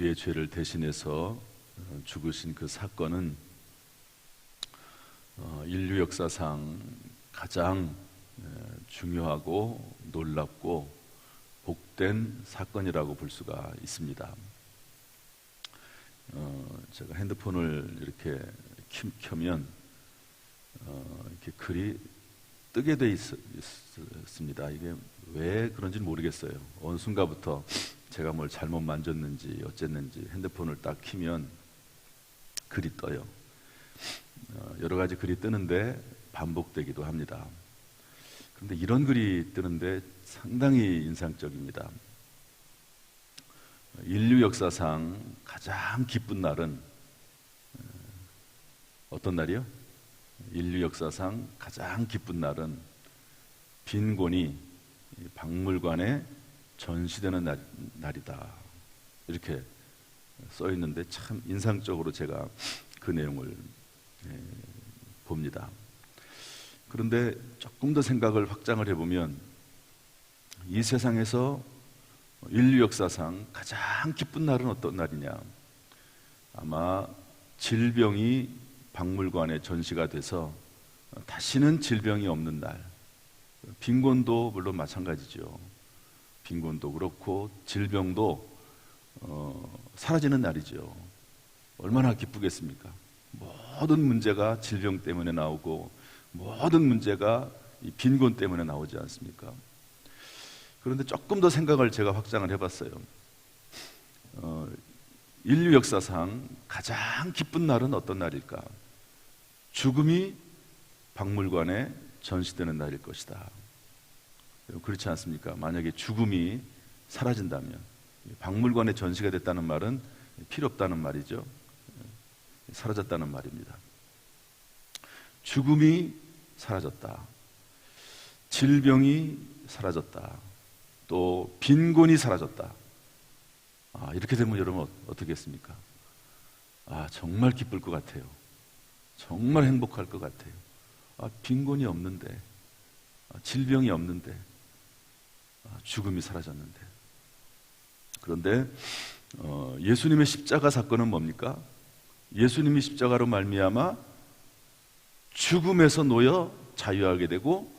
우리의 죄를 대신해서 죽으신 그 사건은 인류 역사상 가장 중요하고 놀랍고 복된 사건이라고 볼 수가 있습니다. 제가 핸드폰을 이렇게 켜면 이렇게 글이 뜨게 돼 있습니다. 이게 왜 그런지는 모르겠어요. 어느 순간부터 제가 뭘 잘못 만졌는지 어쨌는지 핸드폰을 딱 켜면 글이 떠요. 여러 가지 글이 뜨는데 반복되기도 합니다. 그런데 이런 글이 뜨는데 상당히 인상적입니다. 인류 역사상 가장 기쁜 날은 어떤 날이요? 인류 역사상 가장 기쁜 날은 빈곤이 박물관에 전시되는 날이다. 이렇게 써 있는데 참 인상적으로 제가 그 내용을 봅니다. 그런데 조금 더 생각을 확장을 해보면 이 세상에서 인류 역사상 가장 기쁜 날은 어떤 날이냐? 아마 질병이 박물관에 전시가 돼서 다시는 질병이 없는 날. 빈곤도 물론 마찬가지죠. 빈곤도 그렇고 질병도 사라지는 날이죠. 얼마나 기쁘겠습니까? 모든 문제가 질병 때문에 나오고 모든 문제가 이 빈곤 때문에 나오지 않습니까? 그런데 조금 더 생각을 제가 확장을 해봤어요. 인류 역사상 가장 기쁜 날은 어떤 날일까? 죽음이 박물관에 전시되는 날일 것이다. 그렇지 않습니까? 만약에 죽음이 사라진다면, 박물관에 전시가 됐다는 말은 필요 없다는 말이죠. 사라졌다는 말입니다. 죽음이 사라졌다. 질병이 사라졌다. 또 빈곤이 사라졌다. 이렇게 되면 여러분 어떻게 했습니까? 정말 기쁠 것 같아요. 정말 행복할 것 같아요. 빈곤이 없는데, 질병이 없는데, 죽음이 사라졌는데. 그런데 예수님의 십자가 사건은 뭡니까? 예수님이 십자가로 말미암아 죽음에서 놓여 자유하게 되고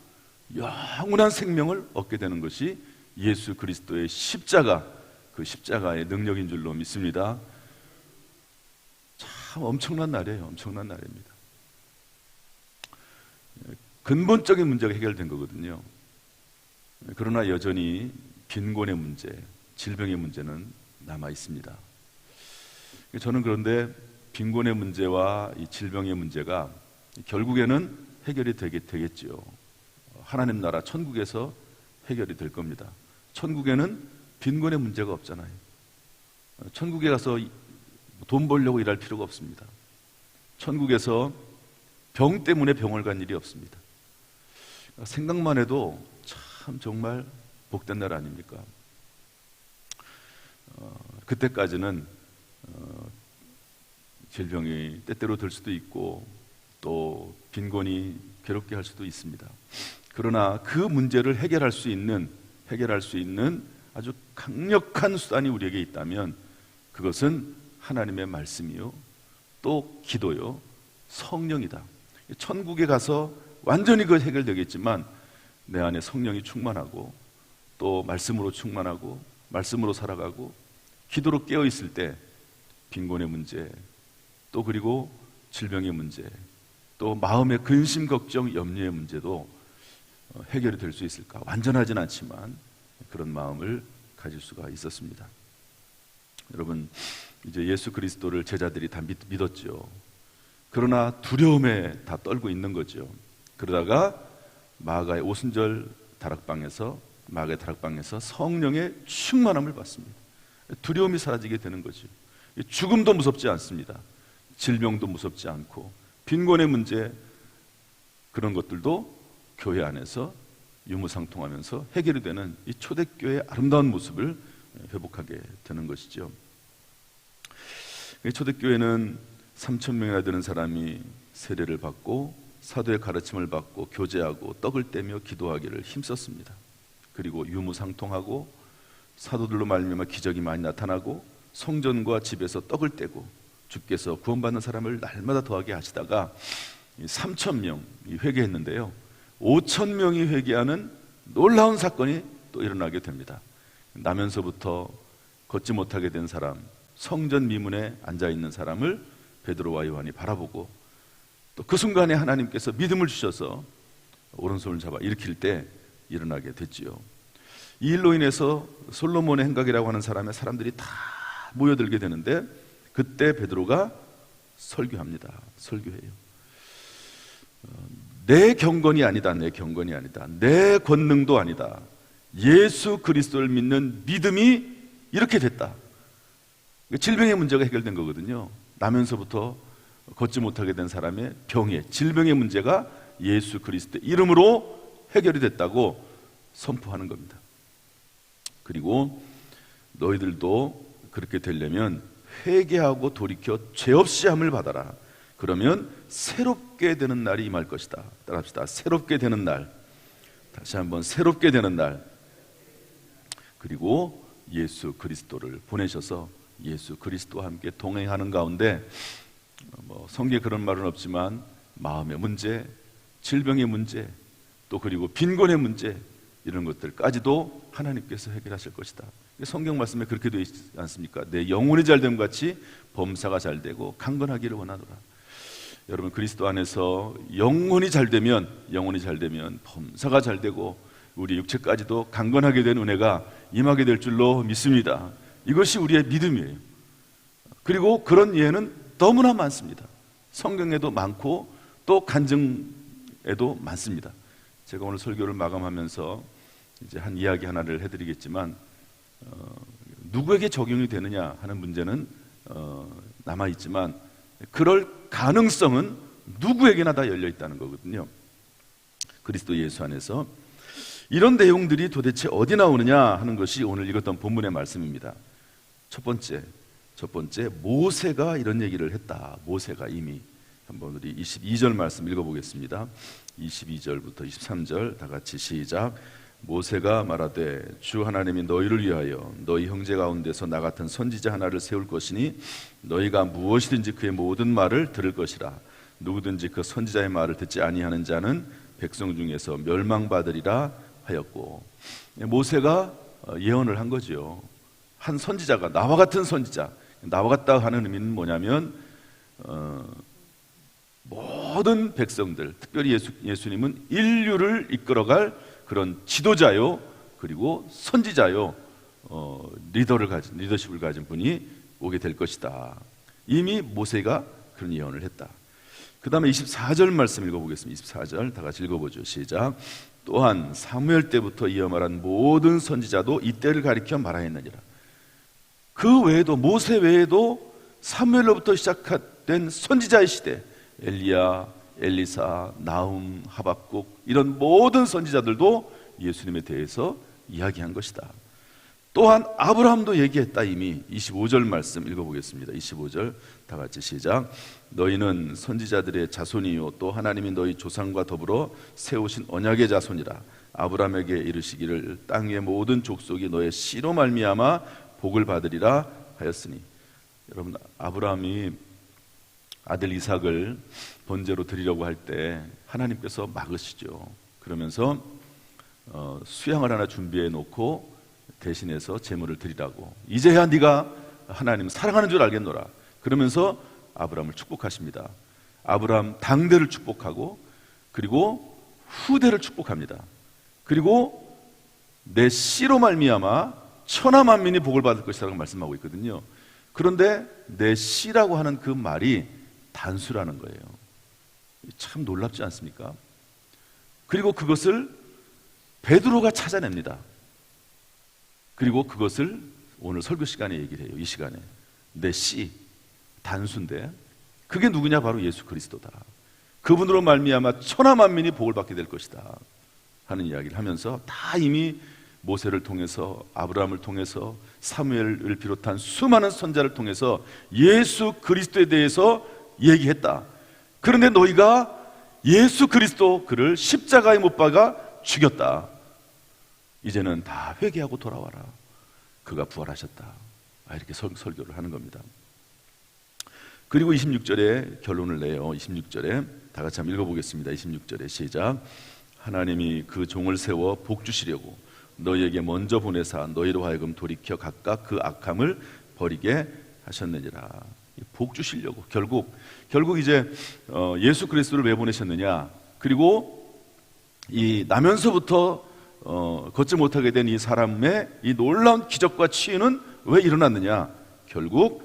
영원한 생명을 얻게 되는 것이 예수 그리스도의 십자가, 그 십자가의 능력인 줄로 믿습니다. 참 엄청난 날이에요. 엄청난 날입니다. 근본적인 문제가 해결된 거거든요. 그러나 여전히 빈곤의 문제, 질병의 문제는 남아 있습니다. 저는 그런데 빈곤의 문제와 이 질병의 문제가 결국에는 해결이 되겠지요. 하나님 나라 천국에서 해결이 될 겁니다. 천국에는 빈곤의 문제가 없잖아요. 천국에 가서 돈 벌려고 일할 필요가 없습니다. 천국에서 병 때문에 병을 간 일이 없습니다. 생각만 해도 참 정말 복된 날 아닙니까? 그때까지는 질병이 때때로 들 수도 있고 또 빈곤이 괴롭게 할 수도 있습니다. 그러나 그 문제를 해결할 수 있는 아주 강력한 수단이 우리에게 있다면 그것은 하나님의 말씀이요, 또 기도요, 성령이다. 천국에 가서 완전히 그 해결되겠지만 내 안에 성령이 충만하고 또 말씀으로 충만하고 말씀으로 살아가고 기도로 깨어 있을 때 빈곤의 문제, 또 그리고 질병의 문제, 또 마음의 근심, 걱정, 염려의 문제도 해결이 될 수 있을까? 완전하진 않지만 그런 마음을 가질 수가 있었습니다. 여러분, 이제 예수 그리스도를 제자들이 다 믿었죠. 그러나 두려움에 다 떨고 있는 거죠. 그러다가 마가의 오순절 다락방에서 성령의 충만함을 받습니다. 두려움이 사라지게 되는 거죠. 죽음도 무섭지 않습니다. 질병도 무섭지 않고 빈곤의 문제, 그런 것들도 교회 안에서 유무상통하면서 해결이 되는 이 초대교회의 아름다운 모습을 회복하게 되는 것이죠. 초대교회는 3,000명이나 되는 사람이 세례를 받고 사도의 가르침을 받고 교제하고 떡을 떼며 기도하기를 힘썼습니다. 그리고 유무상통하고 사도들로 말미암아 기적이 많이 나타나고 성전과 집에서 떡을 떼고 주께서 구원받는 사람을 날마다 더하게 하시다가 3,000명이 회개했는데요, 5,000명이 회개하는 놀라운 사건이 또 일어나게 됩니다. 나면서부터 걷지 못하게 된 사람, 성전 미문에 앉아있는 사람을 베드로와 요한이 바라보고 또 그 순간에 하나님께서 믿음을 주셔서 오른손을 잡아 일으킬 때 일어나게 됐지요. 이 일로 인해서 솔로몬의 행각이라고 하는 사람들이 다 모여들게 되는데, 그때 베드로가 설교합니다. 설교해요. 내 경건이 아니다, 내 경건이 아니다, 내 권능도 아니다, 예수 그리스도를 믿는 믿음이 이렇게 됐다. 질병의 문제가 해결된 거거든요. 나면서부터 걷지 못하게 된 사람의 병의, 질병의 문제가 예수 그리스도의 이름으로 해결이 됐다고 선포하는 겁니다. 그리고 너희들도 그렇게 되려면 회개하고 돌이켜 죄 없이 함을 받아라. 그러면 새롭게 되는 날이 임할 것이다. 따라합시다. 새롭게 되는 날. 다시 한번 새롭게 되는 날. 그리고 예수 그리스도를 보내셔서 예수 그리스도와 함께 동행하는 가운데 성경에 그런 말은 없지만 마음의 문제, 질병의 문제, 또 그리고 빈곤의 문제, 이런 것들까지도 하나님께서 해결하실 것이다. 성경 말씀에 그렇게 되어 있지 않습니까? 내 영혼이 잘됨 같이 범사가 잘되고 강건하기를 원하노라. 여러분, 그리스도 안에서 영혼이 잘되면 범사가 잘되고 우리 육체까지도 강건하게 된 은혜가 임하게 될 줄로 믿습니다. 이것이 우리의 믿음이에요. 그리고 그런 예는 너무나 많습니다. 성경에도 많고 또 간증에도 많습니다. 제가 오늘 설교를 마감하면서 이제 한 이야기 하나를 해드리겠지만, 누구에게 적용이 되느냐 하는 문제는 남아있지만 그럴 가능성은 누구에게나 다 열려있다는 거거든요. 그리스도 예수 안에서 이런 내용들이 도대체 어디 나오느냐 하는 것이 오늘 읽었던 본문의 말씀입니다. 첫 번째 모세가 이런 얘기를 했다. 모세가 이미, 한번 우리 22절 말씀 읽어보겠습니다. 22절부터 23절 다 같이 시작. 모세가 말하되 주 하나님이 너희를 위하여 너희 형제 가운데서 나 같은 선지자 하나를 세울 것이니 너희가 무엇이든지 그의 모든 말을 들을 것이라. 누구든지 그 선지자의 말을 듣지 아니하는 자는 백성 중에서 멸망받으리라 하였고, 모세가 예언을 한 거죠. 한 선지자가, 나와 같은 선지자, 나와 같다 하는 의미는 뭐냐면 모든 백성들, 특별히 예수님은 인류를 이끌어갈 그런 지도자요, 그리고 선지자요, 리더십을 가진 분이 오게 될 것이다. 이미 모세가 그런 예언을 했다. 그 다음에 24절 말씀 읽어보겠습니다. 24절 다 같이 읽어보죠. 시작. 또한 사무엘 때부터 이어 말한 모든 선지자도 이때를 가리켜 말하였느니라. 그 외에도, 모세 외에도 사무엘로부터 시작된 선지자의 시대, 엘리야, 엘리사, 나훔, 하박국, 이런 모든 선지자들도 예수님에 대해서 이야기한 것이다. 또한 아브라함도 얘기했다. 이미 25절 말씀 읽어보겠습니다. 25절 다 같이 시작. 너희는 선지자들의 자손이요 또 하나님이 너희 조상과 더불어 세우신 언약의 자손이라. 아브라함에게 이르시기를 땅 위의 모든 족속이 너의 씨로 말미암아 복을 받으리라 하였으니. 여러분, 아브라함이 아들 이삭을 번제로 드리려고 할 때 하나님께서 막으시죠. 그러면서 수양을 하나 준비해 놓고 대신해서 제물을 드리라고. 이제야 네가 하나님 사랑하는 줄 알겠노라. 그러면서 아브라함을 축복하십니다. 아브라함 당대를 축복하고 그리고 후대를 축복합니다. 그리고 내 씨로 말미암아 천하 만민이 복을 받을 것이라고 말씀하고 있거든요. 그런데 내 씨라고 하는 그 말이 단수라는 거예요. 참 놀랍지 않습니까? 그리고 그것을 베드로가 찾아냅니다. 그리고 그것을 오늘 설교 시간에 얘기를 해요. 이 시간에 내 씨, 단수인데 그게 누구냐? 바로 예수 그리스도다. 그분으로 말미암아 천하 만민이 복을 받게 될 것이다 하는 이야기를 하면서 다 이미 모세를 통해서, 아브라함을 통해서, 사무엘을 비롯한 수많은 선자를 통해서 예수 그리스도에 대해서 얘기했다. 그런데 너희가 예수 그리스도 그를 십자가에 못 박아 죽였다. 이제는 다 회개하고 돌아와라. 그가 부활하셨다. 이렇게 설교를 하는 겁니다. 그리고 26절에 결론을 내요. 26절에 다 같이 한번 읽어보겠습니다. 26절에 시작. 하나님이 그 종을 세워 복 주시려고 너희에게 먼저 보내사 너희로 하여금 돌이켜 각각 그 악함을 버리게 하셨느니라. 복 주시려고 결국 이제 예수 그리스도를 왜 보내셨느냐, 그리고 이 나면서부터 걷지 못하게 된 이 사람의 이 놀라운 기적과 치유는 왜 일어났느냐, 결국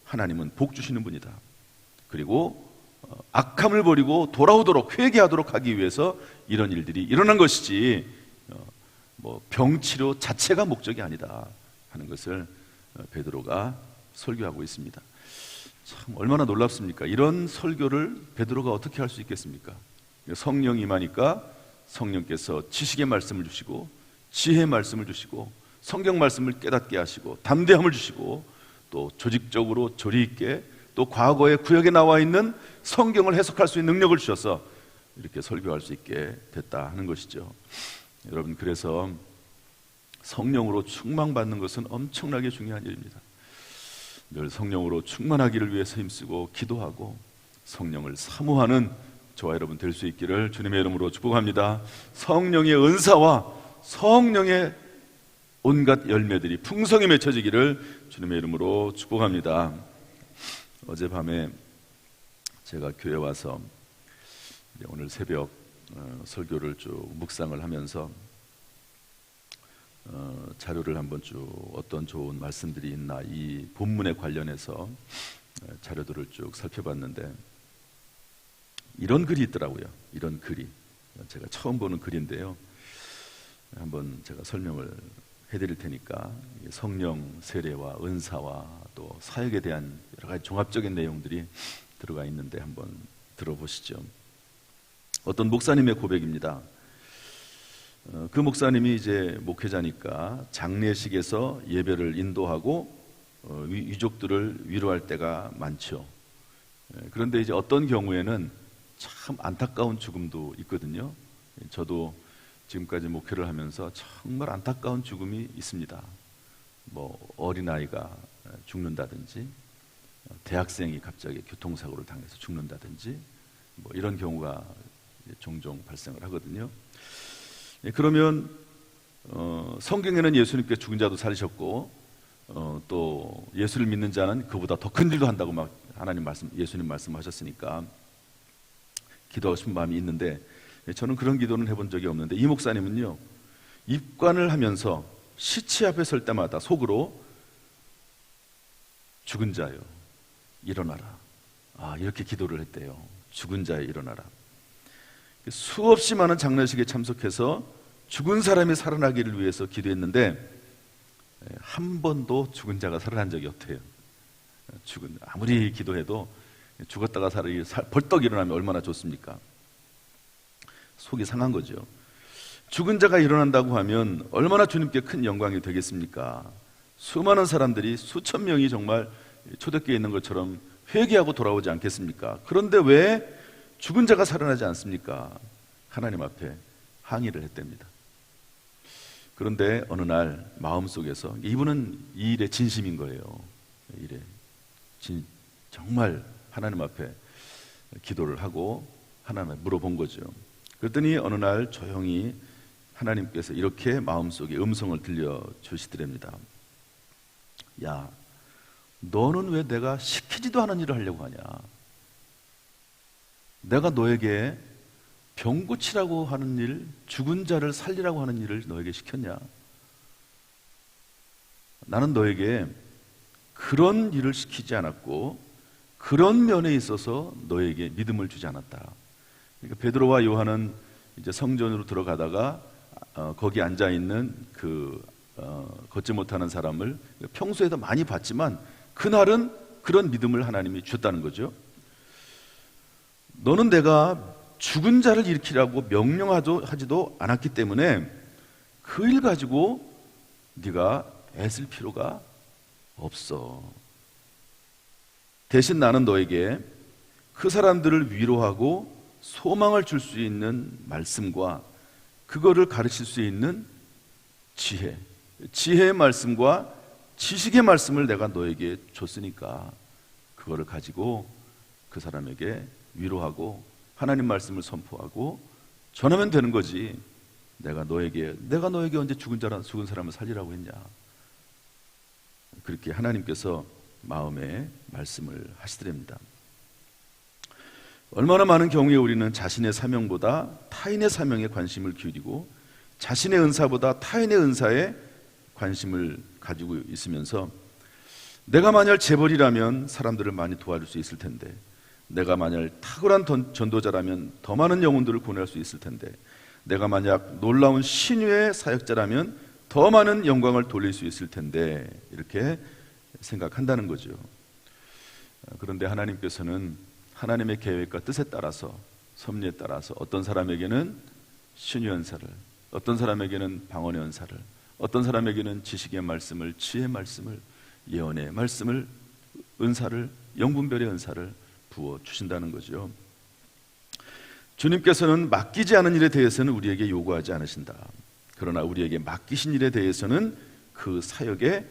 하나님은 복 주시는 분이다. 그리고 악함을 버리고 돌아오도록 회개하도록 하기 위해서 이런 일들이 일어난 것이지 병치료 자체가 목적이 아니다 하는 것을 베드로가 설교하고 있습니다. 참 얼마나 놀랍습니까? 이런 설교를 베드로가 어떻게 할 수 있겠습니까? 성령이 임하니까 성령께서 지식의 말씀을 주시고 지혜의 말씀을 주시고 성경 말씀을 깨닫게 하시고 담대함을 주시고 또 조직적으로 조리 있게 또 과거의 구역에 나와 있는 성경을 해석할 수 있는 능력을 주셔서 이렇게 설교할 수 있게 됐다 하는 것이죠. 여러분, 그래서 성령으로 충만받는 것은 엄청나게 중요한 일입니다. 늘 성령으로 충만하기를 위해서 힘쓰고 기도하고 성령을 사모하는 저와 여러분 될 수 있기를 주님의 이름으로 축복합니다. 성령의 은사와 성령의 온갖 열매들이 풍성히 맺혀지기를 주님의 이름으로 축복합니다. 어젯밤에 제가 교회 와서 오늘 새벽 설교를 쭉 묵상을 하면서 자료를 한번 쭉 어떤 좋은 말씀들이 있나 이 본문에 관련해서 자료들을 쭉 살펴봤는데 이런 글이 있더라고요. 이런 글이 제가 처음 보는 글인데요. 한번 제가 설명을 해드릴 테니까 성령 세례와 은사와 또 사역에 대한 여러 가지 종합적인 내용들이 들어가 있는데 한번 들어보시죠. 어떤 목사님의 고백입니다. 그 목사님이 이제 목회자니까 장례식에서 예배를 인도하고 유족들을 위로할 때가 많죠. 그런데 이제 어떤 경우에는 참 안타까운 죽음도 있거든요. 저도 지금까지 목회를 하면서 정말 안타까운 죽음이 있습니다. 어린아이가 죽는다든지 대학생이 갑자기 교통사고를 당해서 죽는다든지 이런 경우가 종종 발생을 하거든요. 그러면 성경에는 예수님께서 죽은 자도 살리셨고 또 예수를 믿는 자는 그보다 더 큰 일도 한다고 막 예수님 말씀하셨으니까 기도하고 싶은 마음이 있는데 저는 그런 기도는 해본 적이 없는데 이 목사님은요, 입관을 하면서 시체 앞에 설 때마다 속으로 죽은 자여 일어나라, 이렇게 기도를 했대요. 죽은 자여 일어나라. 수없이 많은 장례식에 참석해서 죽은 사람이 살아나기를 위해서 기도했는데 한 번도 죽은 자가 살아난 적이 없대요. 아무리 기도해도 죽었다가 벌떡 일어나면 얼마나 좋습니까? 속이 상한 거죠. 죽은 자가 일어난다고 하면 얼마나 주님께 큰 영광이 되겠습니까? 수많은 사람들이 수천 명이 정말 초대교회에 있는 것처럼 회개하고 돌아오지 않겠습니까? 그런데 왜 죽은 자가 살아나지 않습니까? 하나님 앞에 항의를 했답니다. 그런데 어느 날 마음속에서 이분은 이 일에 진심인 거예요. 정말 하나님 앞에 기도를 하고 하나님께 물어본 거죠. 그랬더니 어느 날 조용히 하나님께서 이렇게 마음속에 음성을 들려주시더랍니다. 야, 너는 왜 내가 시키지도 않은 일을 하려고 하냐? 내가 너에게 병 고치라고 하는 일, 죽은 자를 살리라고 하는 일을 너에게 시켰냐? 나는 너에게 그런 일을 시키지 않았고 그런 면에 있어서 너에게 믿음을 주지 않았다. 그러니까 베드로와 요한은 이제 성전으로 들어가다가 거기 앉아 있는 걷지 못하는 사람을 평소에도 많이 봤지만 그날은 그런 믿음을 하나님이 주셨다는 거죠. 너는 내가 죽은 자를 일으키라고 명령하지도 않았기 때문에 그 일 가지고 네가 애쓸 필요가 없어. 대신 나는 너에게 그 사람들을 위로하고 소망을 줄 수 있는 말씀과 그거를 가르칠 수 있는 지혜의 말씀과 지식의 말씀을 내가 너에게 줬으니까 그거를 가지고 그 사람에게 위로하고 하나님 말씀을 선포하고 전하면 되는 거지. 내가 너에게 언제 죽은 사람을 살리라고 했냐. 그렇게 하나님께서 마음에 말씀을 하시더랍니다. 얼마나 많은 경우에 우리는 자신의 사명보다 타인의 사명에 관심을 기울이고 자신의 은사보다 타인의 은사에 관심을 가지고 있으면서 내가 만약 재벌이라면 사람들을 많이 도와줄 수 있을 텐데, 내가 만약 탁월한 전도자라면 더 많은 영혼들을 구원할 수 있을 텐데, 내가 만약 놀라운 신유의 사역자라면 더 많은 영광을 돌릴 수 있을 텐데, 이렇게 생각한다는 거죠. 그런데 하나님께서는 하나님의 계획과 뜻에 따라서, 섭리에 따라서 어떤 사람에게는 신유 은사를, 어떤 사람에게는 방언의 은사를, 어떤 사람에게는 지식의 말씀을, 지혜의 말씀을, 예언의 말씀을, 은사를, 영분별의 은사를 부어 주신다는 거죠. 주님께서는 맡기지 않은 일에 대해서는 우리에게 요구하지 않으신다. 그러나 우리에게 맡기신 일에 대해서는 그 사역의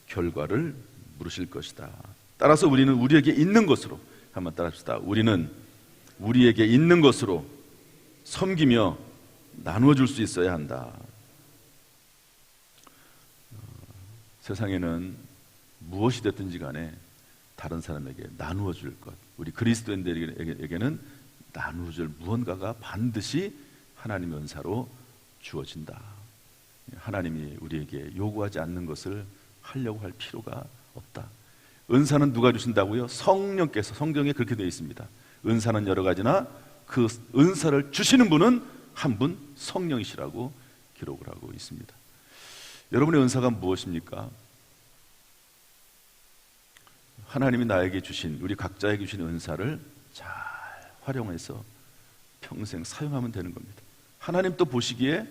결과를 물으실 것이다. 따라서 우리는 우리에게 있는 것으로, 한번 따라합시다. 우리는 우리에게 있는 것으로 섬기며 나누어 줄 수 있어야 한다. 세상에는 무엇이 됐든지 간에 다른 사람에게 나누어 줄 것, 우리 그리스도인들에게는 나누어 줄 무언가가 반드시 하나님의 은사로 주어진다. 하나님이 우리에게 요구하지 않는 것을 하려고 할 필요가 없다. 은사는 누가 주신다고요? 성령께서. 성경에 그렇게 되어 있습니다. 은사는 여러 가지나 그 은사를 주시는 분은 한 분, 성령이시라고 기록을 하고 있습니다. 여러분의 은사가 무엇입니까? 하나님이 나에게 주신, 우리 각자에게 주신 은사를 잘 활용해서 평생 사용하면 되는 겁니다. 하나님 또 보시기에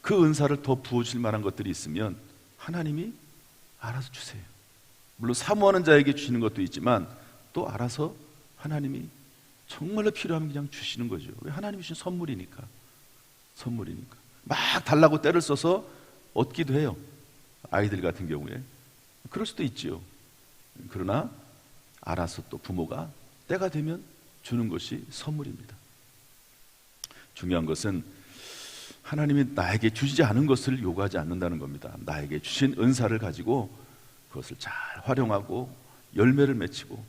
그 은사를 더 부어주실 만한 것들이 있으면 하나님이 알아서 주세요. 물론 사모하는 자에게 주시는 것도 있지만 또 알아서 하나님이 정말로 필요하면 그냥 주시는 거죠. 왜? 하나님이 주신 선물이니까. 막 달라고 때를 써서 얻기도 해요. 아이들 같은 경우에 그럴 수도 있지요. 그러나 알아서 또 부모가 때가 되면 주는 것이 선물입니다. 중요한 것은 하나님이 나에게 주지 않은 것을 요구하지 않는다는 겁니다. 나에게 주신 은사를 가지고 그것을 잘 활용하고 열매를 맺히고,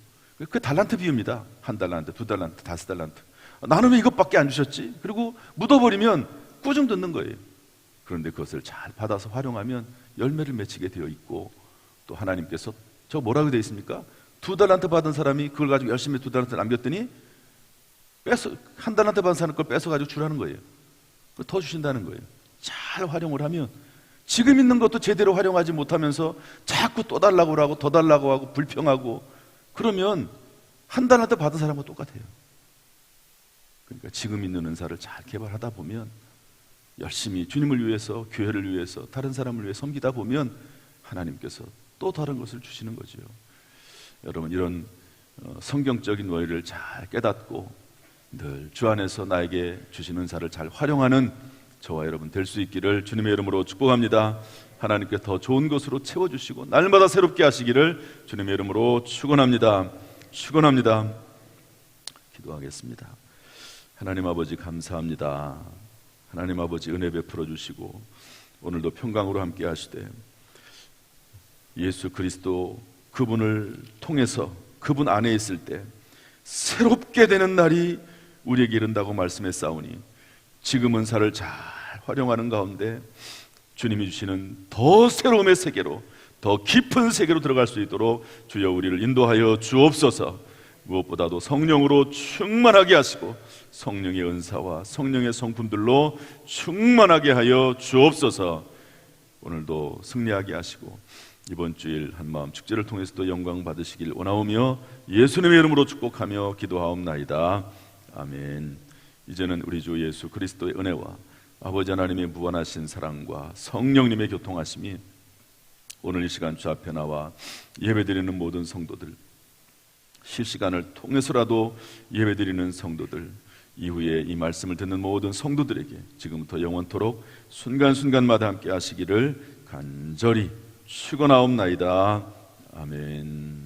그 달란트 비유입니다. 1달란트, 2달란트, 5달란트. 나는 왜 이것밖에 안 주셨지? 그리고 묻어버리면 꾸중 듣는 거예요. 그런데 그것을 잘 받아서 활용하면 열매를 맺히게 되어 있고, 또 하나님께서 저 뭐라고 되어 있습니까? 2달란트 받은 사람이 그걸 가지고 열심히 2달란트 남겼더니 1달란트 받은 사람 걸 뺏어가지고 주라는 거예요. 더 주신다는 거예요. 잘 활용을 하면, 지금 있는 것도 제대로 활용하지 못하면서 자꾸 또 달라고 하고 더 달라고 하고 불평하고 그러면 1달란트 받은 사람과 똑같아요. 그러니까 지금 있는 은사를 잘 개발하다 보면, 열심히 주님을 위해서, 교회를 위해서, 다른 사람을 위해 섬기다 보면 하나님께서 또 다른 것을 주시는 거죠. 여러분, 이런 성경적인 원리를 잘 깨닫고 늘 주 안에서 나에게 주신 은사를 잘 활용하는 저와 여러분 될 수 있기를 주님의 이름으로 축복합니다. 하나님께 더 좋은 것으로 채워주시고 날마다 새롭게 하시기를 주님의 이름으로 축원합니다. 기도하겠습니다. 하나님 아버지 감사합니다. 하나님 아버지 은혜 베풀어 주시고 오늘도 평강으로 함께 하시되 예수 그리스도 그분을 통해서 그분 안에 있을 때 새롭게 되는 날이 우리에게 이른다고 말씀했사오니 지금 은사를 잘 활용하는 가운데 주님이 주시는 더 새로움의 세계로, 더 깊은 세계로 들어갈 수 있도록 주여 우리를 인도하여 주옵소서. 무엇보다도 성령으로 충만하게 하시고 성령의 은사와 성령의 성품들로 충만하게 하여 주옵소서. 오늘도 승리하게 하시고 이번 주일 한마음 축제를 통해서도 영광 받으시길 원하오며 예수님의 이름으로 축복하며 기도하옵나이다. 아멘. 이제는 우리 주 예수 그리스도의 은혜와 아버지 하나님의 무한하신 사랑과 성령님의 교통하심이 오늘 이 시간 주 앞에 나와 예배드리는 모든 성도들, 실시간을 통해서라도 예배드리는 성도들, 이후에 이 말씀을 듣는 모든 성도들에게 지금부터 영원토록 순간순간마다 함께 하시기를 간절히 쉬고 나옵나이다. 아멘.